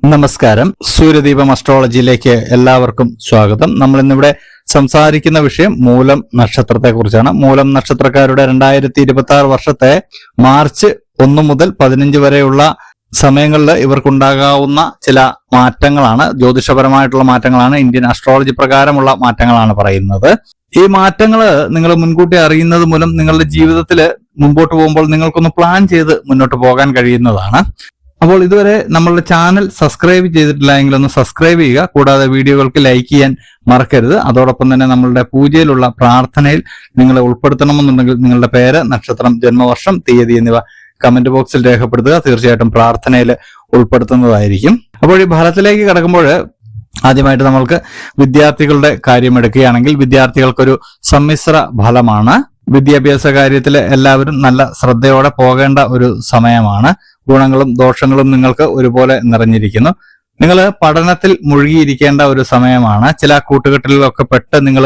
നമസ്കാരം. സൂര്യദീപം അസ്ട്രോളജിയിലേക്ക് എല്ലാവർക്കും സ്വാഗതം. നമ്മൾ ഇന്നിവിടെ സംസാരിക്കുന്ന വിഷയം മൂലം നക്ഷത്രത്തെ കുറിച്ചാണ്. മൂലം നക്ഷത്രക്കാരുടെ 2026 വർഷത്തെ മാർച്ച് 1 മുതൽ 15 വരെയുള്ള സമയങ്ങളിൽ ഇവർക്കുണ്ടാകാവുന്ന ചില മാറ്റങ്ങളാണ്, ജ്യോതിഷപരമായിട്ടുള്ള മാറ്റങ്ങളാണ്, ഇന്ത്യൻ അസ്ട്രോളജി പ്രകാരമുള്ള മാറ്റങ്ങളാണ് പറയുന്നത്. ഈ മാറ്റങ്ങൾ നിങ്ങൾ മുൻകൂട്ടി അറിയുന്നത് മൂലം നിങ്ങളുടെ ജീവിതത്തിൽ മുമ്പോട്ട് പോകുമ്പോൾ നിങ്ങൾക്കൊന്ന് പ്ലാൻ ചെയ്ത് മുന്നോട്ട് പോകാൻ കഴിയുന്നതാണ്. അപ്പോൾ ഇതുവരെ നമ്മളുടെ ചാനൽ സബ്സ്ക്രൈബ് ചെയ്തിട്ടില്ല എങ്കിൽ ഒന്ന് സബ്സ്ക്രൈബ് ചെയ്യുക. കൂടാതെ വീഡിയോകൾക്ക് ലൈക്ക് ചെയ്യാൻ മറക്കരുത്. അതോടൊപ്പം തന്നെ നമ്മളുടെ പൂജയിലുള്ള പ്രാർത്ഥനയിൽ നിങ്ങളെ ഉൾപ്പെടുത്തണമെന്നുണ്ടെങ്കിൽ നിങ്ങളുടെ പേര്, നക്ഷത്രം, ജന്മവർഷം, തീയതി എന്നിവ കമന്റ് ബോക്സിൽ രേഖപ്പെടുത്തുക. തീർച്ചയായിട്ടും പ്രാർത്ഥനയിൽ ഉൾപ്പെടുത്തുന്നതായിരിക്കും. അപ്പോൾ ഈ ഫലത്തിലേക്ക് കടക്കുമ്പോൾ ആദ്യമായിട്ട് നമ്മൾക്ക് വിദ്യാർത്ഥികളുടെ കാര്യം എടുക്കുകയാണെങ്കിൽ വിദ്യാർത്ഥികൾക്കൊരു സമ്മിശ്ര ഫലമാണ്. വിദ്യാഭ്യാസ കാര്യത്തിൽ എല്ലാവരും നല്ല ശ്രദ്ധയോടെ പോകേണ്ട ഒരു സമയമാണ്. ഗുണങ്ങളും ദോഷങ്ങളും നിങ്ങൾക്ക് ഒരുപോലെ നിറഞ്ഞിരിക്കുന്നു. നിങ്ങൾ പഠനത്തിൽ മുഴുകിയിരിക്കേണ്ട ഒരു സമയമാണ്. ചില കൂട്ടുകെട്ടിലൊക്കെ പെട്ട് നിങ്ങൾ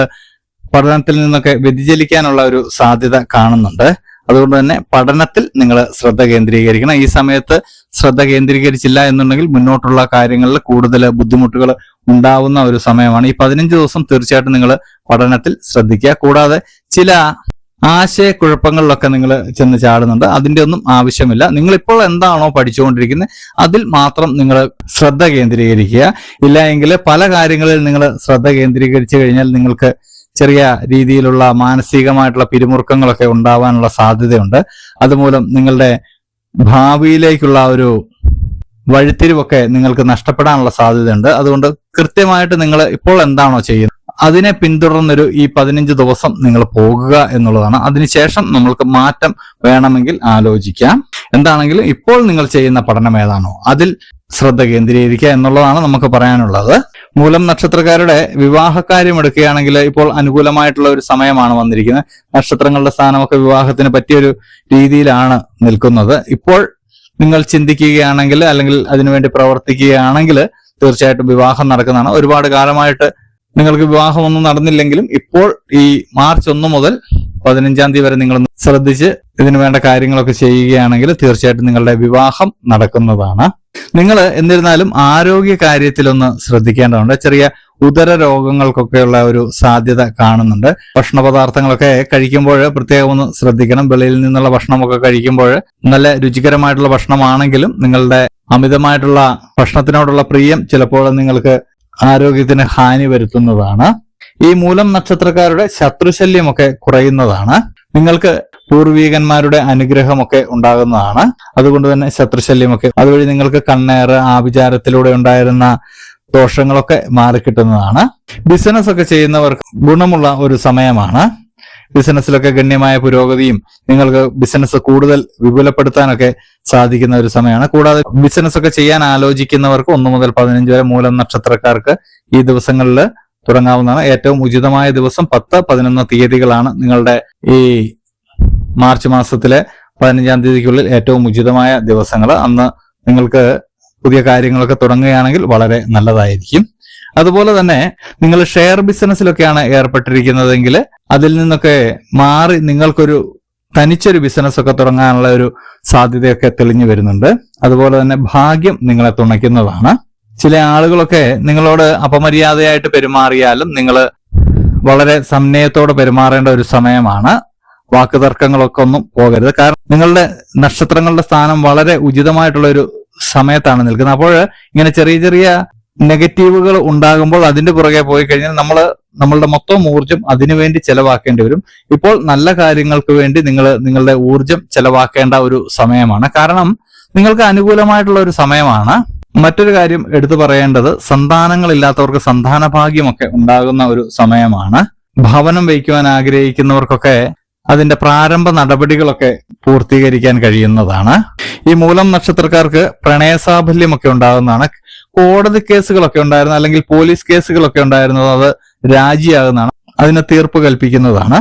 പഠനത്തിൽ നിന്നൊക്കെ വ്യതിചലിക്കാനുള്ള ഒരു സാധ്യത കാണുന്നുണ്ട്. അതുകൊണ്ട് തന്നെ പഠനത്തിൽ നിങ്ങൾ ശ്രദ്ധ കേന്ദ്രീകരിക്കണം. ഈ സമയത്ത് ശ്രദ്ധ കേന്ദ്രീകരിച്ചില്ല എന്നുണ്ടെങ്കിൽ മുന്നോട്ടുള്ള കാര്യങ്ങളിൽ കൂടുതൽ ബുദ്ധിമുട്ടുകൾ ഉണ്ടാവുന്ന ഒരു സമയമാണ്. ഈ 15 ദിവസം തീർച്ചയായിട്ടും നിങ്ങൾ പഠനത്തിൽ ശ്രദ്ധിക്കുക. കൂടാതെ ചില ആശയക്കുഴപ്പങ്ങളിലൊക്കെ നിങ്ങൾ ചെന്ന് ചാടുന്നുണ്ട്. അതിന്റെ ഒന്നും ആവശ്യമില്ല. നിങ്ങൾ ഇപ്പോൾ എന്താണോ പഠിച്ചുകൊണ്ടിരിക്കുന്നത് അതിൽ മാത്രം നിങ്ങൾ ശ്രദ്ധ കേന്ദ്രീകരിക്കുക. ഇല്ല എങ്കിൽ പല കാര്യങ്ങളിൽ നിങ്ങൾ ശ്രദ്ധ കേന്ദ്രീകരിച്ചു കഴിഞ്ഞാൽ നിങ്ങൾക്ക് ചെറിയ രീതിയിലുള്ള മാനസികമായിട്ടുള്ള പിരിമുറുക്കങ്ങളൊക്കെ ഉണ്ടാവാനുള്ള സാധ്യതയുണ്ട്. അതുമൂലം നിങ്ങളുടെ ഭാവിയിലേക്കുള്ള ഒരു വഴിത്തിരിവൊക്കെ നിങ്ങൾക്ക് നഷ്ടപ്പെടാനുള്ള സാധ്യതയുണ്ട്. അതുകൊണ്ട് കൃത്യമായിട്ട് നിങ്ങൾ ഇപ്പോൾ എന്താണോ ചെയ്യുന്നത് അതിനെ പിന്തുടർന്നൊരു ഈ 15 ദിവസം നിങ്ങൾ പോകുക എന്നുള്ളതാണ്. അതിനുശേഷം നമ്മൾക്ക് മാറ്റം വേണമെങ്കിൽ ആലോചിക്കാം. എന്താണെങ്കിലും ഇപ്പോൾ നിങ്ങൾ ചെയ്യുന്ന പഠനം ഏതാണോ അതിൽ ശ്രദ്ധ കേന്ദ്രീകരിക്കുക എന്നുള്ളതാണ് നമുക്ക് പറയാനുള്ളത്. മൂലം നക്ഷത്രക്കാരുടെ വിവാഹകാര്യം എടുക്കുകയാണെങ്കിൽ ഇപ്പോൾ അനുകൂലമായിട്ടുള്ള ഒരു സമയമാണ് വന്നിരിക്കുന്നത്. നക്ഷത്രങ്ങളുടെ സ്ഥാനമൊക്കെ വിവാഹത്തിന് പറ്റിയൊരു രീതിയിലാണ് നിൽക്കുന്നത്. ഇപ്പോൾ നിങ്ങൾ ചിന്തിക്കുകയാണെങ്കിൽ അല്ലെങ്കിൽ അതിനുവേണ്ടി പ്രവർത്തിക്കുകയാണെങ്കിൽ തീർച്ചയായിട്ടും വിവാഹം നടക്കുന്നതാണ്. ഒരുപാട് കാലമായിട്ട് നിങ്ങൾക്ക് വിവാഹമൊന്നും നടന്നില്ലെങ്കിലും ഇപ്പോൾ ഈ മാർച്ച് 1 മുതൽ 15 തീയതി വരെ നിങ്ങൾ ശ്രദ്ധിച്ച് ഇതിനു വേണ്ട കാര്യങ്ങളൊക്കെ ചെയ്യുകയാണെങ്കിൽ തീർച്ചയായിട്ടും നിങ്ങളുടെ വിവാഹം നടക്കുന്നതാണ്. നിങ്ങൾ എന്നിരുന്നാലും ആരോഗ്യ കാര്യത്തിലൊന്ന് ശ്രദ്ധിക്കേണ്ടതുണ്ട്. ചെറിയ ഉദര രോഗങ്ങൾക്കൊക്കെയുള്ള ഒരു സാധ്യത കാണുന്നുണ്ട്. ഭക്ഷണ പദാർത്ഥങ്ങളൊക്കെ കഴിക്കുമ്പോൾ പ്രത്യേകം ഒന്ന് ശ്രദ്ധിക്കണം. വെളിയിൽ നിന്നുള്ള ഭക്ഷണമൊക്കെ കഴിക്കുമ്പോൾ നല്ല രുചികരമായിട്ടുള്ള ഭക്ഷണമാണെങ്കിലും നിങ്ങളുടെ അമിതമായിട്ടുള്ള ഭക്ഷണത്തിനോടുള്ള പ്രിയം ചിലപ്പോൾ നിങ്ങൾക്ക് ആരോഗ്യത്തിന് ഹാനി വരുത്തുന്നതാണ്. ഈ മൂലം നക്ഷത്രക്കാരുടെ ശത്രുശല്യമൊക്കെ കുറയുന്നതാണ്. നിങ്ങൾക്ക് പൂർവീകന്മാരുടെ അനുഗ്രഹമൊക്കെ ഉണ്ടാകുന്നതാണ്. അതുകൊണ്ട് തന്നെ ശത്രുശല്യമൊക്കെ അതുവഴി നിങ്ങൾക്ക് കണ്ണേറ്, ആഭിചാരത്തിലൂടെ ഉണ്ടായിരുന്ന ദോഷങ്ങളൊക്കെ മാറിക്കിട്ടുന്നതാണ്. ബിസിനസ് ഒക്കെ ചെയ്യുന്നവർക്ക് ഗുണമുള്ള ഒരു സമയമാണ്. ബിസിനസ്സിലൊക്കെ ഗണ്യമായ പുരോഗതിയും നിങ്ങൾക്ക് ബിസിനസ് കൂടുതൽ വിപുലപ്പെടുത്താനൊക്കെ സാധിക്കുന്ന ഒരു സമയമാണ്. കൂടാതെ ബിസിനസ് ഒക്കെ ചെയ്യാൻ ആലോചിക്കുന്നവർക്ക് 1 മുതൽ 15 വരെ മൂലം നക്ഷത്രക്കാർക്ക് ഈ ദിവസങ്ങളിൽ തുടങ്ങാവുന്നതാണ്. ഏറ്റവും ഉചിതമായ ദിവസം 10, 11 തീയതികളാണ്. നിങ്ങളുടെ ഈ മാർച്ച് മാസത്തിലെ 15 തീയതിക്കുള്ളിൽ ഏറ്റവും ഉചിതമായ ദിവസങ്ങൾ. അന്ന് നിങ്ങൾക്ക് പുതിയ കാര്യങ്ങളൊക്കെ തുടങ്ങുകയാണെങ്കിൽ വളരെ നല്ലതായിരിക്കും. അതുപോലെ തന്നെ നിങ്ങൾ ഷെയർ ബിസിനസ്സിലൊക്കെയാണ് ഏർപ്പെട്ടിരിക്കുന്നതെങ്കിൽ അതിൽ നിന്നൊക്കെ മാറി നിങ്ങൾക്കൊരു തനിച്ചൊരു ബിസിനസ് ഒക്കെ തുടങ്ങാനുള്ള ഒരു സാധ്യതയൊക്കെ തെളിഞ്ഞു വരുന്നുണ്ട്. അതുപോലെ തന്നെ ഭാഗ്യം നിങ്ങളെ തുണയ്ക്കുന്നതാണ്. ചില ആളുകളൊക്കെ നിങ്ങളോട് അപമര്യാദയായിട്ട് പെരുമാറിയാലും നിങ്ങൾ വളരെ സംനയത്തോടെ പെരുമാറേണ്ട ഒരു സമയമാണ്. വാക്കുതർക്കങ്ങളൊക്കെ ഒന്നും പോകരുത്. കാരണം നിങ്ങളുടെ നക്ഷത്രങ്ങളുടെ സ്ഥാനം വളരെ ഉചിതമായിട്ടുള്ള ഒരു സമയത്താണ് നിൽക്കുന്നത്. അപ്പോൾ ഇങ്ങനെ ചെറിയ ചെറിയ നെഗറ്റീവുകൾ ഉണ്ടാകുമ്പോൾ അതിന്റെ പുറകെ പോയി കഴിഞ്ഞാൽ നമ്മളുടെ മൊത്തം ഊർജം അതിനുവേണ്ടി ചെലവാക്കേണ്ടി വരും. ഇപ്പോൾ നല്ല കാര്യങ്ങൾക്ക് വേണ്ടി നിങ്ങൾ നിങ്ങളുടെ ഊർജം ചെലവാക്കേണ്ട ഒരു സമയമാണ്. കാരണം നിങ്ങൾക്ക് അനുകൂലമായിട്ടുള്ള ഒരു സമയമാണ്. മറ്റൊരു കാര്യം എടുത്തു പറയേണ്ടത് സന്താനങ്ങളില്ലാത്തവർക്ക് സന്താന ഭാഗ്യമൊക്കെ ഉണ്ടാകുന്ന ഒരു സമയമാണ്. ഭവനം വയ്ക്കുവാൻ ആഗ്രഹിക്കുന്നവർക്കൊക്കെ അതിന്റെ പ്രാരംഭ നടപടികളൊക്കെ പൂർത്തീകരിക്കാൻ കഴിയുന്നതാണ്. ഈ മൂലം നക്ഷത്രക്കാർക്ക് പ്രണയസാഫല്യമൊക്കെ ഉണ്ടാകുന്നതാണ്. കോടതി കേസുകളൊക്കെ ഉണ്ടായിരുന്നു അല്ലെങ്കിൽ പോലീസ് കേസുകളൊക്കെ ഉണ്ടായിരുന്നത് അത് രാജിയാകുന്നതാണ്. അതിന് തീർപ്പ് കൽപ്പിക്കുന്നതാണ്.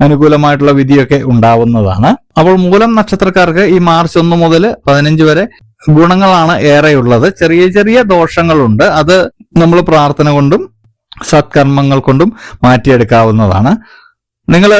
അനുകൂലമായിട്ടുള്ള വിധിയൊക്കെ ഉണ്ടാവുന്നതാണ്. അപ്പോൾ മൂലം നക്ഷത്രക്കാർക്ക് ഈ മാർച്ച് 1 മുതൽ 15 വരെ ഗുണങ്ങളാണ് ഏറെയുള്ളത്. ചെറിയ ചെറിയ ദോഷങ്ങളുണ്ട്. അത് നമ്മൾ പ്രാർത്ഥന കൊണ്ടും സത്കർമ്മങ്ങൾ കൊണ്ടും മാറ്റിയെടുക്കാവുന്നതാണ്. നിങ്ങൾ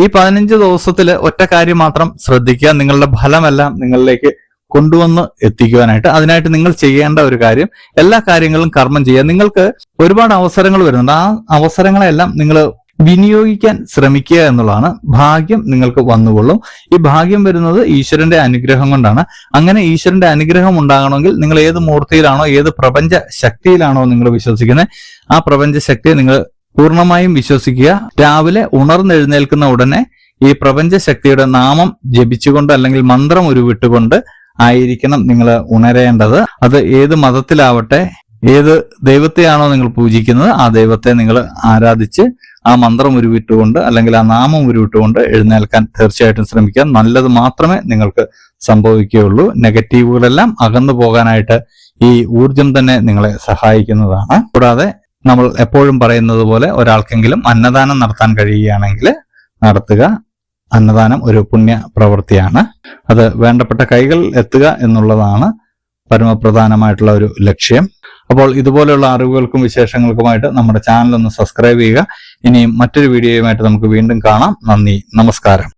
ഈ 15 ദിവസത്തിൽ ഒറ്റ കാര്യം മാത്രം ശ്രദ്ധിക്കുക. നിങ്ങളുടെ ഫലമെല്ലാം നിങ്ങളിലേക്ക് കൊണ്ടുവന്ന് എത്തിക്കുവാനായിട്ട്. അതിനായിട്ട് നിങ്ങൾ ചെയ്യേണ്ട ഒരു കാര്യം, എല്ലാ കാര്യങ്ങളും കർമ്മം ചെയ്യുക. നിങ്ങൾക്ക് ഒരുപാട് അവസരങ്ങൾ വരുന്നുണ്ട്. ആ അവസരങ്ങളെല്ലാം നിങ്ങൾ വിനിയോഗിക്കാൻ ശ്രമിക്കുക എന്നുള്ളതാണ്. ഭാഗ്യം നിങ്ങൾക്ക് വന്നുകൊള്ളും. ഈ ഭാഗ്യം വരുന്നത് ഈശ്വരന്റെ അനുഗ്രഹം കൊണ്ടാണ്. അങ്ങനെ ഈശ്വരന്റെ അനുഗ്രഹം ഉണ്ടാകണമെങ്കിൽ നിങ്ങൾ ഏത് മൂർത്തിയിലാണോ, ഏത് പ്രപഞ്ച ശക്തിയിലാണോ നിങ്ങൾ വിശ്വസിക്കുന്നത്, ആ പ്രപഞ്ച ശക്തിയെ നിങ്ങൾ പൂർണ്ണമായും വിശ്വസിക്കുക. രാവിലെ ഉണർന്നെഴുന്നേൽക്കുന്ന ഉടനെ ഈ പ്രപഞ്ച ശക്തിയുടെ നാമം ജപിച്ചുകൊണ്ട് അല്ലെങ്കിൽ മന്ത്രം ഉരുവിട്ടുകൊണ്ട് ആയിരിക്കണം നിങ്ങൾ ഉണരേണ്ടത്. അത് ഏത് മതത്തിലാവട്ടെ, ഏത് ദൈവത്തെയാണോ നിങ്ങൾ പൂജിക്കുന്നത്, ആ ദൈവത്തെ നിങ്ങൾ ആരാധിച്ച് ആ മന്ത്രം ഉരുവിട്ടുകൊണ്ട് അല്ലെങ്കിൽ ആ നാമം ഉരുവിട്ടുകൊണ്ട് എഴുന്നേൽക്കാൻ തീർച്ചയായിട്ടും ശ്രമിക്കുക. നല്ലത് മാത്രമേ നിങ്ങൾക്ക് സംഭവിക്കുകയുള്ളൂ. നെഗറ്റീവുകളെല്ലാം അകന്നു പോകാനായിട്ട് ഈ ഊർജം തന്നെ നിങ്ങളെ സഹായിക്കുന്നതാണ്. കൂടാതെ നമ്മൾ എപ്പോഴും പറയുന്നത് പോലെ ഒരാൾക്കെങ്കിലും അന്നദാനം നടത്താൻ കഴിയുകയാണെങ്കിൽ നടത്തുക. അന്നദാനം ഒരു പുണ്യ പ്രവൃത്തിയാണ്. അത് വേണ്ടപ്പെട്ട കൈകൾ എത്തുക എന്നുള്ളതാണ് പരമപ്രധാനമായിട്ടുള്ള ഒരു ലക്ഷ്യം. അപ്പോൾ ഇതുപോലെയുള്ള അറിവുകൾക്കും വിശേഷങ്ങൾക്കുമായിട്ട് നമ്മുടെ ചാനൽ ഒന്ന് സബ്സ്ക്രൈബ് ചെയ്യുക. ഇനിയും മറ്റൊരു വീഡിയോയുമായിട്ട് നമുക്ക് വീണ്ടും കാണാം. നന്ദി, നമസ്കാരം.